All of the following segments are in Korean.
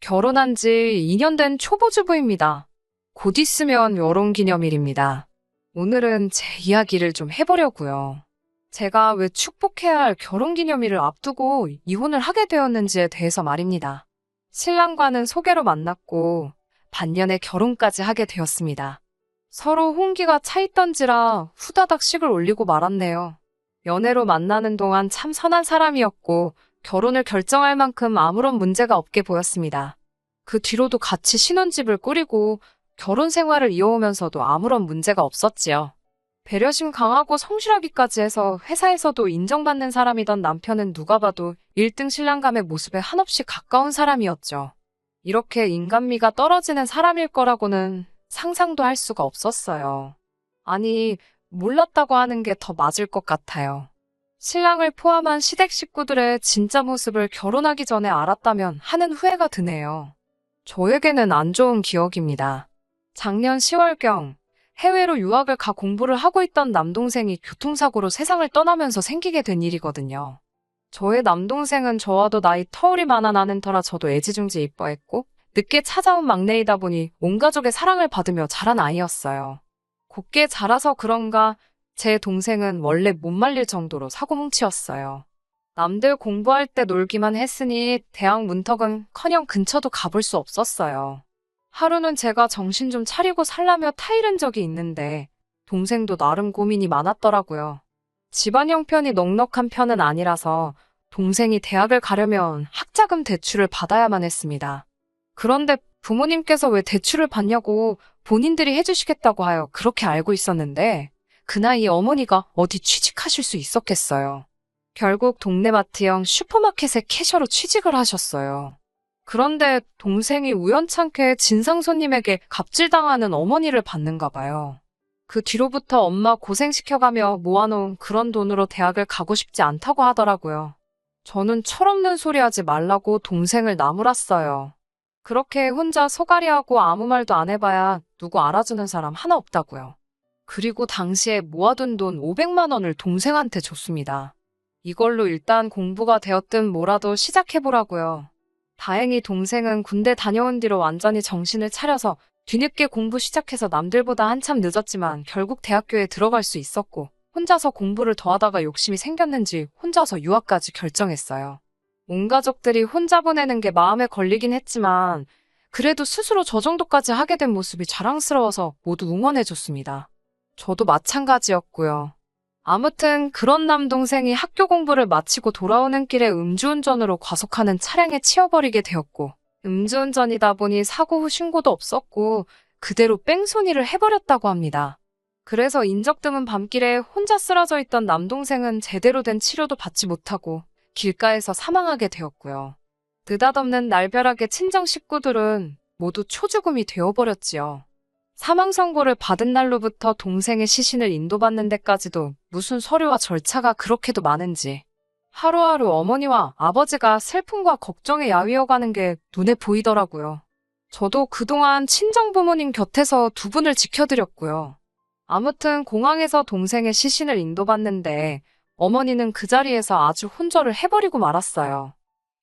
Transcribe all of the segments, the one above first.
결혼한 지 2년 된 초보주부입니다. 곧 있으면 결혼기념일입니다. 오늘은 제 이야기를 좀 해보려고요. 제가 왜 축복해야 할 결혼기념일을 앞두고 이혼을 하게 되었는지에 대해서 말입니다. 신랑과는 소개로 만났고 반년에 결혼까지 하게 되었습니다. 서로 홍기가 차있던지라 후다닥 식을 올리고 말았네요. 연애로 만나는 동안 참 선한 사람이었고 결혼을 결정할 만큼 아무런 문제가 없게 보였습니다. 그 뒤로도 같이 신혼집을 꾸리고 결혼 생활을 이어오면서도 아무런 문제가 없었지요. 배려심 강하고 성실하기까지 해서 회사에서도 인정받는 사람이던 남편은 누가 봐도 1등 신랑감의 모습에 한없이 가까운 사람이었죠. 이렇게 인간미가 떨어지는 사람일 거라고는 상상도 할 수가 없었어요. 아니, 몰랐다고 하는 게 더 맞을 것 같아요. 신랑을 포함한 시댁 식구들의 진짜 모습을 결혼하기 전에 알았다면 하는 후회가 드네요. 저에게는 안 좋은 기억입니다. 작년 10월경 해외로 유학을 가 공부를 하고 있던 남동생이 교통사고로 세상을 떠나면서 생기게 된 일이거든요. 저의 남동생은 저와도 나이 터울이 많아 나는 터라 저도 애지중지 이뻐했고 늦게 찾아온 막내이다 보니 온 가족의 사랑을 받으며 자란 아이였어요. 곱게 자라서 그런가 제 동생은 원래 못 말릴 정도로 사고뭉치였어요. 남들 공부할 때 놀기만 했으니 대학 문턱은커녕 근처도 가볼 수 없었어요. 하루는 제가 정신 좀 차리고 살라며 타이른 적이 있는데 동생도 나름 고민이 많았더라고요. 집안 형편이 넉넉한 편은 아니라서 동생이 대학을 가려면 학자금 대출을 받아야만 했습니다. 그런데 부모님께서 왜 대출을 받냐고 본인들이 해주시겠다고 하여 그렇게 알고 있었는데 그 나이에 어머니가 어디 취직하실 수 있었겠어요. 결국 동네 마트형 슈퍼마켓에 캐셔로 취직을 하셨어요. 그런데 동생이 우연찮게 진상 손님에게 갑질당하는 어머니를 봤는가 봐요. 그 뒤로부터 엄마 고생시켜가며 모아놓은 그런 돈으로 대학을 가고 싶지 않다고 하더라고요. 저는 철없는 소리 하지 말라고 동생을 나무랐어요. 그렇게 혼자 소갈이하고 아무 말도 안 해봐야 누구 알아주는 사람 하나 없다고요. 그리고 당시에 모아둔 돈 500만 원을 동생한테 줬습니다. 이걸로 일단 공부가 되었든 뭐라도 시작해보라고요. 다행히 동생은 군대 다녀온 뒤로 완전히 정신을 차려서 뒤늦게 공부 시작해서 남들보다 한참 늦었지만 결국 대학교에 들어갈 수 있었고 혼자서 공부를 더 하다가 욕심이 생겼는지 혼자서 유학까지 결정했어요. 온 가족들이 혼자 보내는 게 마음에 걸리긴 했지만 그래도 스스로 저 정도까지 하게 된 모습이 자랑스러워서 모두 응원해줬습니다. 저도 마찬가지였고요. 아무튼 그런 남동생이 학교 공부를 마치고 돌아오는 길에 음주운전으로 과속하는 차량에 치여버리게 되었고 음주운전이다 보니 사고 후 신고도 없었고 그대로 뺑소니를 해버렸다고 합니다. 그래서 인적 드문 밤길에 혼자 쓰러져 있던 남동생은 제대로 된 치료도 받지 못하고 길가에서 사망하게 되었고요. 느닷없는 날벼락의 친정 식구들은 모두 초죽음이 되어버렸지요. 사망 선고를 받은 날로부터 동생의 시신을 인도받는 데까지도 무슨 서류와 절차가 그렇게도 많은지 하루하루 어머니와 아버지가 슬픔과 걱정에 야위어가는 게 눈에 보이더라고요. 저도 그동안 친정 부모님 곁에서 두 분을 지켜드렸고요. 아무튼 공항에서 동생의 시신을 인도받는데 어머니는 그 자리에서 아주 혼절을 해버리고 말았어요.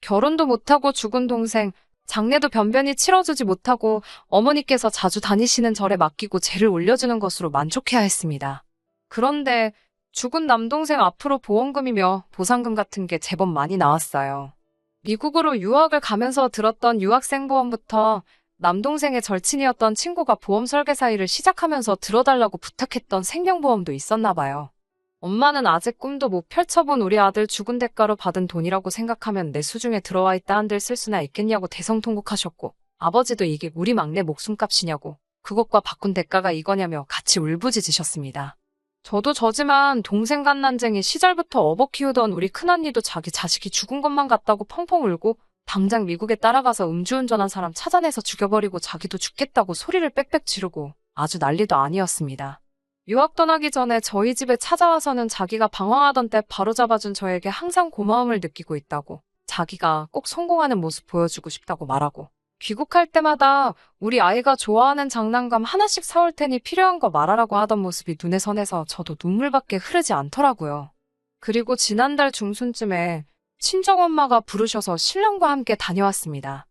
결혼도 못하고 죽은 동생, 장례도 변변히 치러주지 못하고 어머니께서 자주 다니시는 절에 맡기고 제를 올려주는 것으로 만족해야 했습니다. 그런데 죽은 남동생 앞으로 보험금이며 보상금 같은 게 제법 많이 나왔어요. 미국으로 유학을 가면서 들었던 유학생 보험부터 남동생의 절친이었던 친구가 보험 설계사 일을 시작하면서 들어달라고 부탁했던 생명보험도 있었나 봐요. 엄마는 아직 꿈도 못 펼쳐본 우리 아들 죽은 대가로 받은 돈이라고 생각하면 내 수중에 들어와 있다 한들 쓸 수나 있겠냐고 대성통곡하셨고 아버지도 이게 우리 막내 목숨값이냐고 그것과 바꾼 대가가 이거냐며 같이 울부짖으셨습니다. 저도 저지만 동생 갓난쟁이 시절부터 업어 키우던 우리 큰언니도 자기 자식이 죽은 것만 같다고 펑펑 울고 당장 미국에 따라가서 음주운전한 사람 찾아내서 죽여버리고 자기도 죽겠다고 소리를 빽빽 지르고 아주 난리도 아니었습니다. 유학 떠나기 전에 저희 집에 찾아와서는 자기가 방황하던 때 바로잡아준 저에게 항상 고마움을 느끼고 있다고 자기가 꼭 성공하는 모습 보여주고 싶다고 말하고 귀국할 때마다 우리 아이가 좋아하는 장난감 하나씩 사올 테니 필요한 거 말하라고 하던 모습이 눈에 선해서 저도 눈물밖에 흐르지 않더라고요. 그리고 지난달 중순쯤에 친정엄마가 부르셔서 신랑과 함께 다녀왔습니다.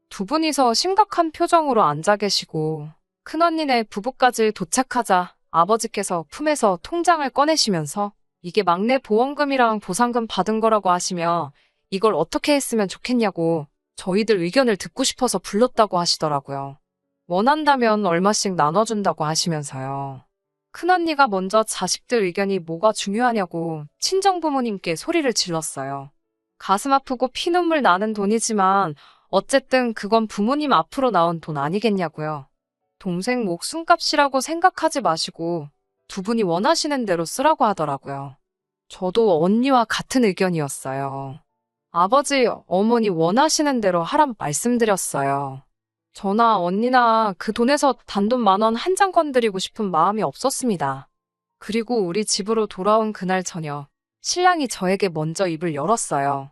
두 분이서 심각한 표정으로 앉아 계시고 큰언니네 부부까지 도착하자 아버지께서 품에서 통장을 꺼내시면서 이게 막내 보험금이랑 보상금 받은 거라고 하시며 이걸 어떻게 했으면 좋겠냐고 저희들 의견을 듣고 싶어서 불렀다고 하시더라고요. 원한다면 얼마씩 나눠준다고 하시면서요. 큰언니가 먼저 자식들 의견이 뭐가 중요하냐고 친정부모님께 소리를 질렀어요. 가슴 아프고 피눈물 나는 돈이지만 어쨌든 그건 부모님 앞으로 나온 돈 아니겠냐고요. 동생 목숨값이라고 생각하지 마시고 두 분이 원하시는 대로 쓰라고 하더라고요. 저도 언니와 같은 의견이었어요. 아버지, 어머니 원하시는 대로 하란 말씀드렸어요. 저나 언니나 그 돈에서 단돈 10,000원 한 장 건드리고 싶은 마음이 없었습니다. 그리고 우리 집으로 돌아온 그날 저녁, 신랑이 저에게 먼저 입을 열었어요.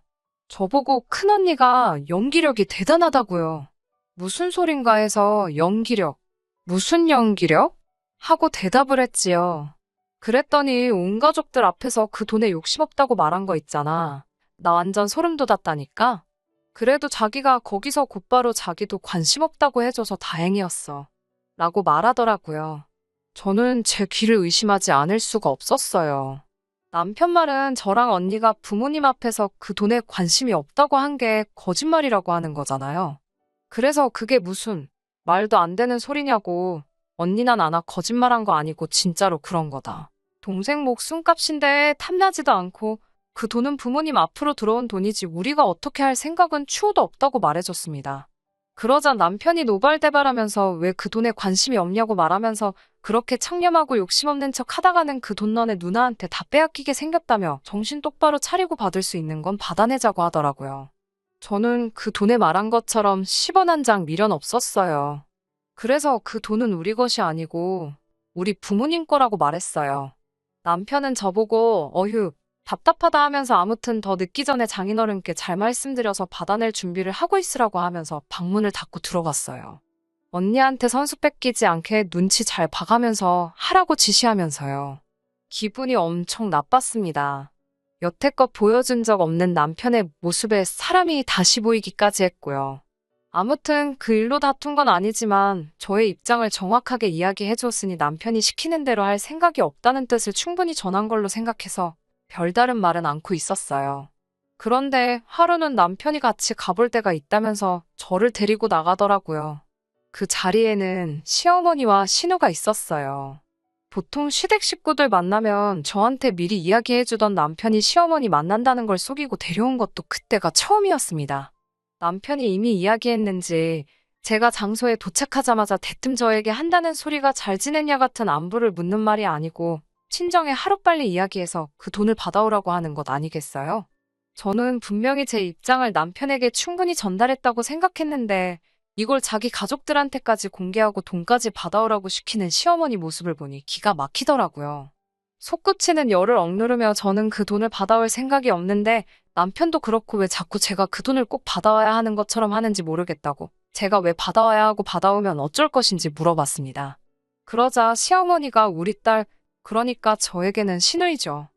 저보고 큰언니가 연기력이 대단하다고요. 무슨 소린가 해서 연기력, 무슨 연기력? 하고 대답을 했지요. 그랬더니 온 가족들 앞에서 그 돈에 욕심 없다고 말한 거 있잖아. 나 완전 소름 돋았다니까? 그래도 자기가 거기서 곧바로 자기도 관심 없다고 해줘서 다행이었어. 라고 말하더라고요. 저는 제 귀를 의심하지 않을 수가 없었어요. 남편 말은 저랑 언니가 부모님 앞에서 그 돈에 관심이 없다고 한 게 거짓말이라고 하는 거잖아요. 그래서 그게 무슨 말도 안 되는 소리냐고. 언니나 나나 거짓말한 거 아니고 진짜로 그런 거다. 동생 목숨값인데 탐나지도 않고 그 돈은 부모님 앞으로 들어온 돈이지 우리가 어떻게 할 생각은 추호도 없다고 말해줬습니다. 그러자 남편이 노발대발하면서 왜 그 돈에 관심이 없냐고 말하면서 그렇게 청렴하고 욕심 없는 척 하다가는 그 돈 너네 누나한테 다 빼앗기게 생겼다며 정신 똑바로 차리고 받을 수 있는 건 받아내자고 하더라고요. 저는 그 돈에 말한 것처럼 10원 한 장 미련 없었어요. 그래서 그 돈은 우리 것이 아니고 우리 부모님 거라고 말했어요. 남편은 저보고 어휴 답답하다 하면서 아무튼 더 늦기 전에 장인어른께 잘 말씀드려서 받아낼 준비를 하고 있으라고 하면서 방문을 닫고 들어갔어요. 언니한테 선수 뺏기지 않게 눈치 잘 봐가면서 하라고 지시하면서요. 기분이 엄청 나빴습니다. 여태껏 보여준 적 없는 남편의 모습에 사람이 다시 보이기까지 했고요. 아무튼 그 일로 다툰 건 아니지만 저의 입장을 정확하게 이야기해줬으니 남편이 시키는 대로 할 생각이 없다는 뜻을 충분히 전한 걸로 생각해서 별다른 말은 않고 있었어요. 그런데 하루는 남편이 같이 가볼 데가 있다면서 저를 데리고 나가더라고요. 그 자리에는 시어머니와 신우가 있었어요. 보통 시댁 식구들 만나면 저한테 미리 이야기해주던 남편이 시어머니 만난다는 걸 속이고 데려온 것도 그때가 처음이었습니다. 남편이 이미 이야기했는지 제가 장소에 도착하자마자 대뜸 저에게 한다는 소리가 잘 지냈냐 같은 안부를 묻는 말이 아니고 친정에 하루빨리 이야기해서 그 돈을 받아오라고 하는 것 아니겠어요? 저는 분명히 제 입장을 남편에게 충분히 전달했다고 생각했는데 이걸 자기 가족들한테까지 공개하고 돈까지 받아오라고 시키는 시어머니 모습을 보니 기가 막히더라고요. 솟구치는 열을 억누르며 저는 그 돈을 받아올 생각이 없는데 남편도 그렇고 왜 자꾸 제가 그 돈을 꼭 받아와야 하는 것처럼 하는지 모르겠다고 제가 왜 받아와야 하고 받아오면 어쩔 것인지 물어봤습니다. 그러자 시어머니가 우리 딸 그러니까 저에게는 신우이죠.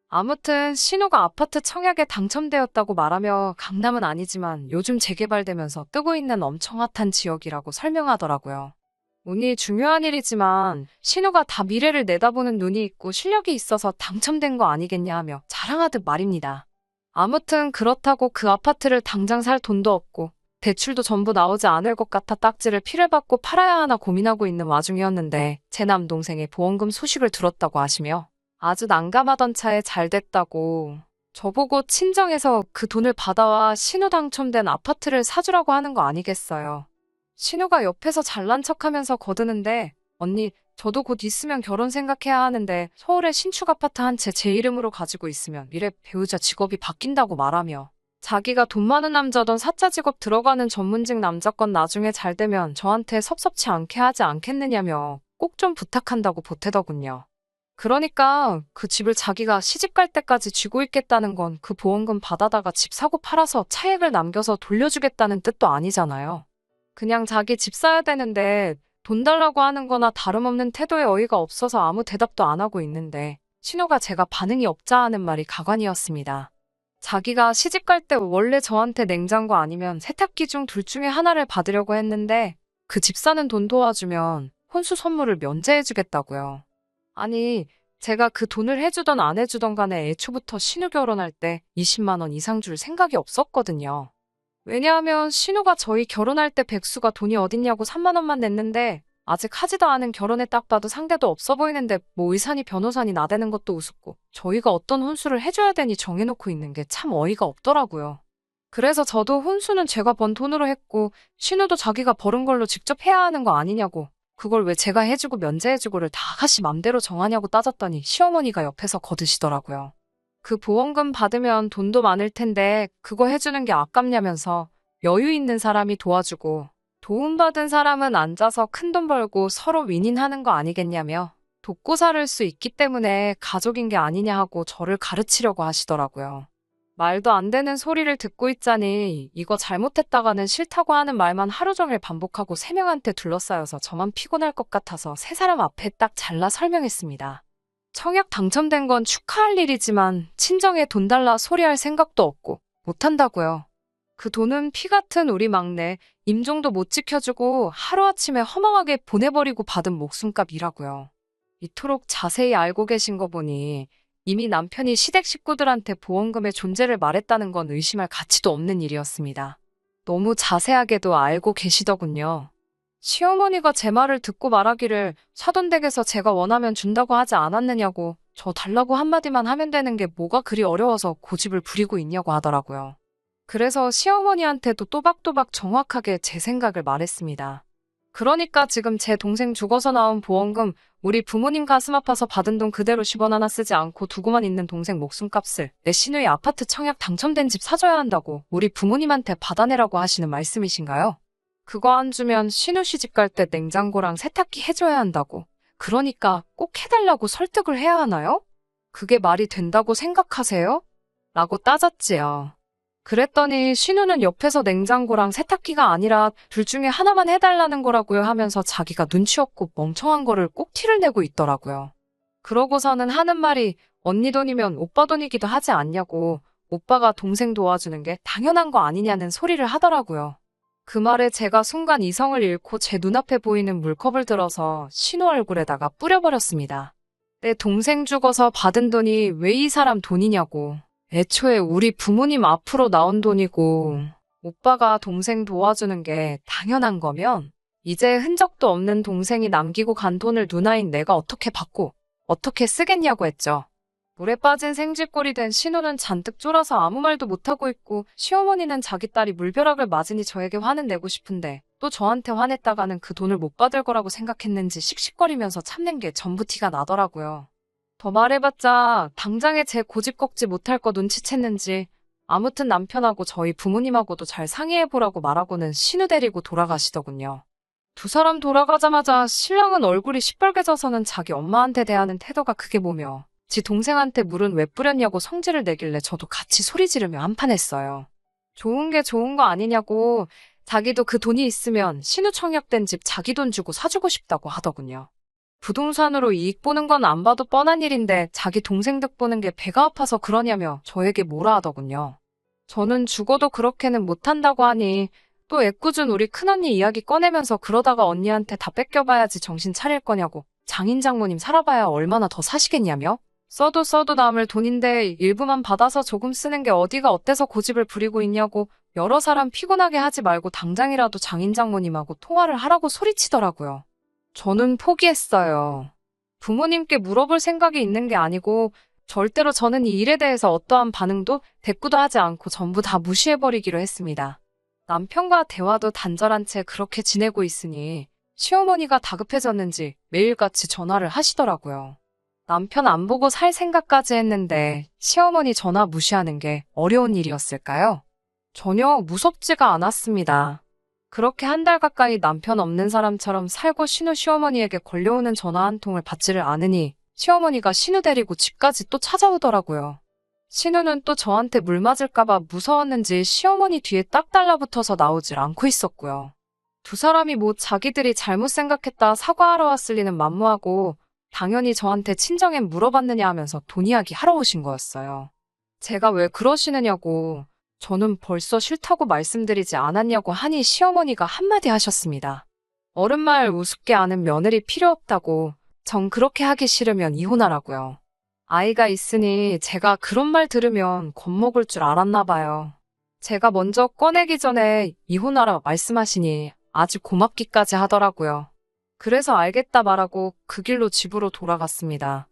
아무튼 신우가 아파트 청약에 당첨되었다고 말하며 강남은 아니지만 요즘 재개발되면서 뜨고 있는 엄청 핫한 지역이라고 설명하더라고요. 운이 중요한 일이지만 신우가 다 미래를 내다보는 눈이 있고 실력이 있어서 당첨된 거 아니겠냐 하며 자랑하듯 말입니다. 아무튼 그렇다고 그 아파트를 당장 살 돈도 없고 대출도 전부 나오지 않을 것 같아 딱지를 피를 받고 팔아야 하나 고민하고 있는 와중이었는데 제 남동생의 보험금 소식을 들었다고 하시며 아주 난감하던 차에 잘 됐다고 저보고 친정에서 그 돈을 받아와 신우 당첨된 아파트를 사주라고 하는 거 아니겠어요. 신우가 옆에서 잘난 척하면서 거드는데 언니 저도 곧 있으면 결혼 생각해야 하는데 서울에 신축 아파트 한 채 제 이름으로 가지고 있으면 미래 배우자 직업이 바뀐다고 말하며 자기가 돈 많은 남자던 사짜 직업 들어가는 전문직 남자건 나중에 잘 되면 저한테 섭섭치 않게 하지 않겠느냐며 꼭 좀 부탁한다고 보태더군요. 그러니까 그 집을 자기가 시집 갈 때까지 쥐고 있겠다는 건 그 보험금 받아다가 집 사고 팔아서 차액을 남겨서 돌려주겠다는 뜻도 아니잖아요. 그냥 자기 집 사야 되는데 돈 달라고 하는 거나 다름없는 태도에 어이가 없어서 아무 대답도 안 하고 있는데 신우가 제가 반응이 없자 하는 말이 가관이었습니다. 자기가 시집갈 때 원래 저한테 냉장고 아니면 세탁기 중 둘 중에 하나를 받으려고 했는데 그 집사는 돈 도와주면 혼수 선물을 면제해주겠다고요. 아니, 제가 그 돈을 해주던 안 해주던 간에 애초부터 신우 결혼할 때 20만 원 이상 줄 생각이 없었거든요. 왜냐하면 신우가 저희 결혼할 때 백수가 돈이 어딨냐고 3만 원만 냈는데 아직 하지도 않은 결혼에 딱 봐도 상대도 없어 보이는데 뭐 의사니 변호사니 나대는 것도 우습고 저희가 어떤 혼수를 해줘야 되니 정해놓고 있는 게 참 어이가 없더라고요. 그래서 저도 혼수는 제가 번 돈으로 했고 신우도 자기가 벌은 걸로 직접 해야 하는 거 아니냐고 그걸 왜 제가 해주고 면제해주고를 다 아가씨 맘대로 정하냐고 따졌더니 시어머니가 옆에서 거드시더라고요. 그 보험금 받으면 돈도 많을 텐데 그거 해주는 게 아깝냐면서 여유 있는 사람이 도와주고 도움받은 사람은 앉아서 큰돈 벌고 서로 윈윈하는 거 아니겠냐며 돕고 살을 수 있기 때문에 가족인 게 아니냐 하고 저를 가르치려고 하시더라고요. 말도 안 되는 소리를 듣고 있자니 이거 잘못했다가는 싫다고 하는 말만 하루 종일 반복하고 세 명한테 둘러싸여서 저만 피곤할 것 같아서 세 사람 앞에 딱 잘라 설명했습니다. 청약 당첨된 건 축하할 일이지만 친정에 돈 달라 소리할 생각도 없고 못한다고요. 그 돈은 피 같은 우리 막내 임종도 못 지켜주고 하루아침에 허망하게 보내버리고 받은 목숨값이라고요. 이토록 자세히 알고 계신 거 보니 이미 남편이 시댁 식구들한테 보험금의 존재를 말했다는 건 의심할 가치도 없는 일이었습니다. 너무 자세하게도 알고 계시더군요. 시어머니가 제 말을 듣고 말하기를 사돈댁에서 제가 원하면 준다고 하지 않았느냐고 저 달라고 한마디만 하면 되는 게 뭐가 그리 어려워서 고집을 부리고 있냐고 하더라고요. 그래서 시어머니한테도 또박또박 정확하게 제 생각을 말했습니다. 그러니까 지금 제 동생 죽어서 나온 보험금 우리 부모님 가슴 아파서 받은 돈 그대로 10원 하나 쓰지 않고 두고만 있는 동생 목숨값을 내 시누이 아파트 청약 당첨된 집 사줘야 한다고 우리 부모님한테 받아내라고 하시는 말씀이신가요? 그거 안 주면 시누 시집 갈 때 냉장고랑 세탁기 해줘야 한다고. 그러니까 꼭 해달라고 설득을 해야 하나요? 그게 말이 된다고 생각하세요? 라고 따졌지요. 그랬더니 신우는 옆에서 냉장고랑 세탁기가 아니라 둘 중에 하나만 해달라는 거라고요 하면서 자기가 눈치 없고 멍청한 거를 꼭 티를 내고 있더라고요. 그러고서는 하는 말이 언니 돈이면 오빠 돈이기도 하지 않냐고 오빠가 동생 도와주는 게 당연한 거 아니냐는 소리를 하더라고요. 그 말에 제가 순간 이성을 잃고 제 눈앞에 보이는 물컵을 들어서 신우 얼굴에다가 뿌려버렸습니다. 내 동생 죽어서 받은 돈이 왜 이 사람 돈이냐고. 애초에 우리 부모님 앞으로 나온 돈이고 오빠가 동생 도와주는 게 당연한 거면 이제 흔적도 없는 동생이 남기고 간 돈을 누나인 내가 어떻게 받고 어떻게 쓰겠냐고 했죠. 물에 빠진 생쥐꼴이 된 신우는 잔뜩 쫄아서 아무 말도 못하고 있고 시어머니는 자기 딸이 물벼락을 맞으니 저에게 화는 내고 싶은데 또 저한테 화냈다가는 그 돈을 못 받을 거라고 생각했는지 씩씩거리면서 참는 게 전부 티가 나더라고요. 더 말해봤자 당장에 제 고집 꺾지 못할 거 눈치챘는지 아무튼 남편하고 저희 부모님하고도 잘 상의해보라고 말하고는 신우 데리고 돌아가시더군요. 두 사람 돌아가자마자 신랑은 얼굴이 시뻘개져서는 자기 엄마한테 대하는 태도가 그게 뭐며 지 동생한테 물은 왜 뿌렸냐고 성질을 내길래 저도 같이 소리 지르며 한판했어요. 좋은 게 좋은 거 아니냐고 자기도 그 돈이 있으면 신우 청약된 집 자기 돈 주고 사주고 싶다고 하더군요. 부동산으로 이익 보는 건 안 봐도 뻔한 일인데 자기 동생 득 보는 게 배가 아파서 그러냐며 저에게 뭐라 하더군요. 저는 죽어도 그렇게는 못한다고 하니 또 애꿎은 우리 큰언니 이야기 꺼내면서 그러다가 언니한테 다 뺏겨봐야지 정신 차릴 거냐고 장인 장모님 살아봐야 얼마나 더 사시겠냐며 써도 남을 돈인데 일부만 받아서 조금 쓰는 게 어디가 어때서 고집을 부리고 있냐고 여러 사람 피곤하게 하지 말고 당장이라도 장인 장모님하고 통화를 하라고 소리치더라고요. 저는 포기했어요. 부모님께 물어볼 생각이 있는 게 아니고 절대로 저는 이 일에 대해서 어떠한 반응도 대꾸도 하지 않고 전부 다 무시해버리기로 했습니다. 남편과 대화도 단절한 채 그렇게 지내고 있으니 시어머니가 다급해졌는지 매일같이 전화를 하시더라고요. 남편 안 보고 살 생각까지 했는데 시어머니 전화 무시하는 게 어려운 일이었을까요? 전혀 무섭지가 않았습니다. 그렇게 한 달 가까이 남편 없는 사람처럼 살고 신우 시어머니에게 걸려오는 전화 한 통을 받지를 않으니 시어머니가 신우 데리고 집까지 또 찾아오더라고요. 신우는 또 저한테 물 맞을까봐 무서웠는지 시어머니 뒤에 딱 달라붙어서 나오질 않고 있었고요. 두 사람이 뭐 자기들이 잘못 생각했다 사과하러 왔을 리는 만무하고 당연히 저한테 친정엔 물어봤느냐 하면서 돈 이야기 하러 오신 거였어요. 제가 왜 그러시느냐고, 저는 벌써 싫다고 말씀드리지 않았냐고 하니 시어머니가 한마디 하셨습니다. 어른 말 우습게 아는 며느리 필요 없다고, 전 그렇게 하기 싫으면 이혼하라고요. 아이가 있으니 제가 그런 말 들으면 겁먹을 줄 알았나 봐요. 제가 먼저 꺼내기 전에 이혼하라 말씀하시니 아주 고맙기까지 하더라고요. 그래서 알겠다 말하고 그 길로 집으로 돌아갔습니다.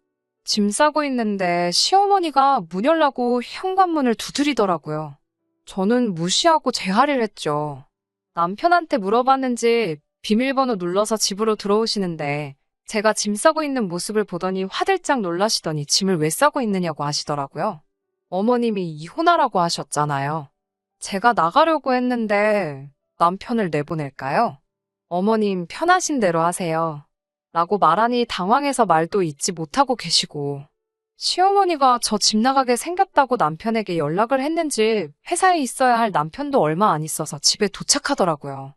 짐 싸고 있는데 시어머니가 문 열라고 현관문을 두드리더라고요. 저는 무시하고 제 할 일 했죠. 남편한테 물어봤는지 비밀번호 눌러서 집으로 들어오시는데 제가 짐 싸고 있는 모습을 보더니 화들짝 놀라시더니 짐을 왜 싸고 있느냐고 하시더라고요. 어머님이 이혼하라고 하셨잖아요. 제가 나가려고 했는데 남편을 내보낼까요? 어머님 편하신 대로 하세요. 라고 말하니 당황해서 말도 잇지 못하고 계시고, 시어머니가 저 집 나가게 생겼다고 남편에게 연락을 했는지 회사에 있어야 할 남편도 얼마 안 있어서 집에 도착하더라고요.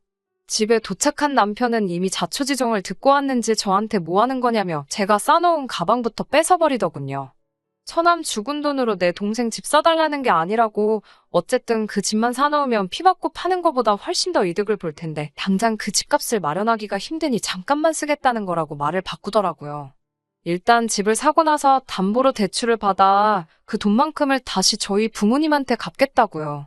집에 도착한 남편은 이미 자초지종을 듣고 왔는지 저한테 뭐 하는 거냐며 제가 싸놓은 가방부터 뺏어버리더군요. 처남 죽은 돈으로 내 동생 집 사달라는 게 아니라고, 어쨌든 그 집만 사놓으면 피 받고 파는 것보다 훨씬 더 이득을 볼 텐데 당장 그 집값을 마련하기가 힘드니 잠깐만 쓰겠다는 거라고 말을 바꾸더라고요. 일단 집을 사고 나서 담보로 대출을 받아 그 돈만큼을 다시 저희 부모님한테 갚겠다고요.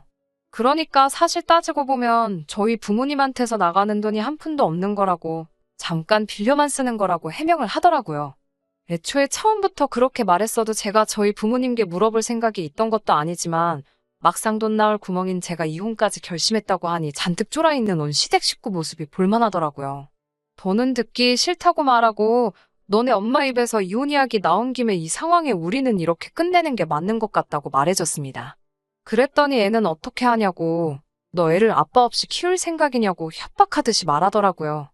그러니까 사실 따지고 보면 저희 부모님한테서 나가는 돈이 한 푼도 없는 거라고, 잠깐 빌려만 쓰는 거라고 해명을 하더라고요. 애초에 처음부터 그렇게 말했어도 제가 저희 부모님께 물어볼 생각이 있던 것도 아니지만 막상 돈 나올 구멍인 제가 이혼까지 결심했다고 하니 잔뜩 쫄아있는 온 시댁 식구 모습이 볼만하더라고요. 더는 듣기 싫다고 말하고, 너네 엄마 입에서 이혼 이야기 나온 김에 이 상황에 우리는 이렇게 끝내는 게 맞는 것 같다고 말해줬습니다. 그랬더니 애는 어떻게 하냐고, 너 애를 아빠 없이 키울 생각이냐고 협박하듯이 말하더라고요.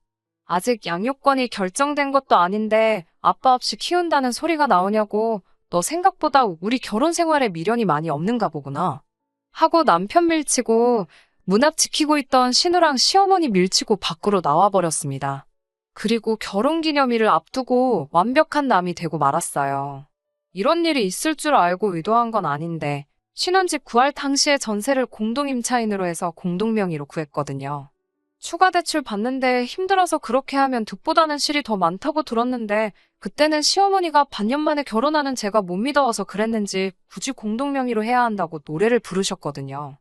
아직 양육권이 결정된 것도 아닌데 아빠 없이 키운다는 소리가 나오냐고, 너 생각보다 우리 결혼 생활에 미련이 많이 없는가 보구나. 하고 남편 밀치고 문 앞 지키고 있던 신우랑 시어머니 밀치고 밖으로 나와버렸습니다. 그리고 결혼기념일을 앞두고 완벽한 남이 되고 말았어요. 이런 일이 있을 줄 알고 의도한 건 아닌데 신혼집 구할 당시에 전세를 공동임차인으로 해서 공동명의로 구했거든요. 추가 대출 받는데 힘들어서 그렇게 하면 득보다는 실이 더 많다고 들었는데 그때는 시어머니가 반년 만에 결혼하는 제가 못 믿어서 그랬는지 굳이 공동명의로 해야 한다고 노래를 부르셨거든요.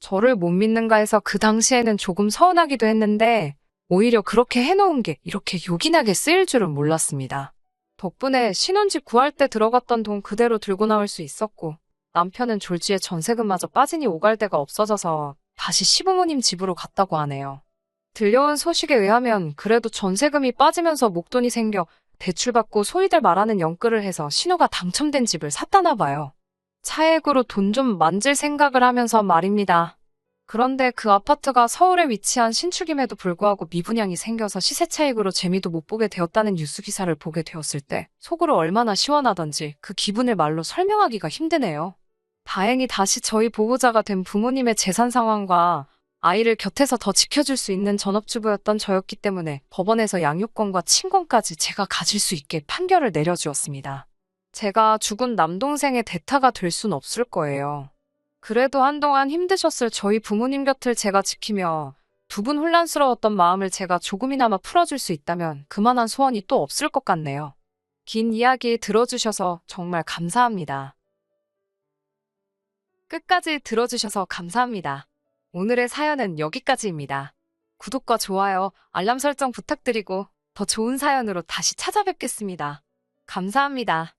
저를 못 믿는가 해서 그 당시에는 조금 서운하기도 했는데 오히려 그렇게 해놓은 게 이렇게 요긴하게 쓰일 줄은 몰랐습니다. 덕분에 신혼집 구할 때 들어갔던 돈 그대로 들고 나올 수 있었고, 남편은 졸지에 전세금마저 빠지니 오갈 데가 없어져서 다시 시부모님 집으로 갔다고 하네요. 들려온 소식에 의하면 그래도 전세금이 빠지면서 목돈이 생겨 대출받고 소위들 말하는 연끌을 해서 신우가 당첨된 집을 샀다나 봐요. 차액으로 돈 좀 만질 생각을 하면서 말입니다. 그런데 그 아파트가 서울에 위치한 신축임에도 불구하고 미분양이 생겨서 시세 차익으로 재미도 못 보게 되었다는 뉴스 기사를 보게 되었을 때 속으로 얼마나 시원하던지 그 기분을 말로 설명하기가 힘드네요. 다행히 다시 저희 보호자가 된 부모님의 재산 상황과 아이를 곁에서 더 지켜줄 수 있는 전업주부였던 저였기 때문에 법원에서 양육권과 친권까지 제가 가질 수 있게 판결을 내려주었습니다. 제가 죽은 남동생의 대타가 될 순 없을 거예요. 그래도 한동안 힘드셨을 저희 부모님 곁을 제가 지키며 두 분 혼란스러웠던 마음을 제가 조금이나마 풀어줄 수 있다면 그만한 소원이 또 없을 것 같네요. 긴 이야기 들어주셔서 정말 감사합니다. 끝까지 들어주셔서 감사합니다. 오늘의 사연은 여기까지입니다. 구독과 좋아요, 알람 설정 부탁드리고 더 좋은 사연으로 다시 찾아뵙겠습니다. 감사합니다.